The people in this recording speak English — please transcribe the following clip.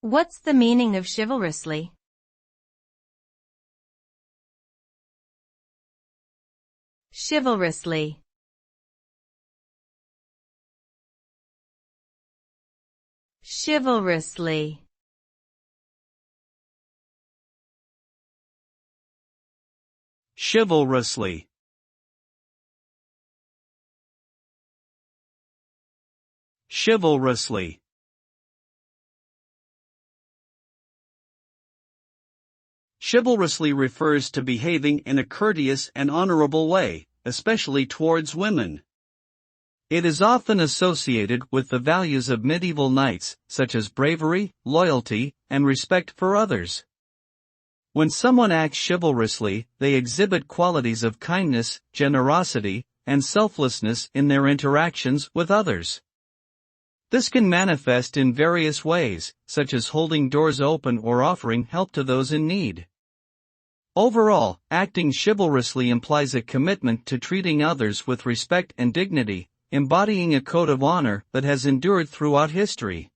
What's the meaning of chivalrously? Chivalrously. Chivalrously. Chivalrously. Chivalrously. Chivalrously refers to behaving in a courteous and honorable way, especially towards women. It is often associated with the values of medieval knights, such as bravery, loyalty, and respect for others. When someone acts chivalrously, they exhibit qualities of kindness, generosity, and selflessness in their interactions with others. This can manifest in various ways, such as holding doors open or offering help to those in need. Overall, acting chivalrously implies a commitment to treating others with respect and dignity, embodying a code of honor that has endured throughout history.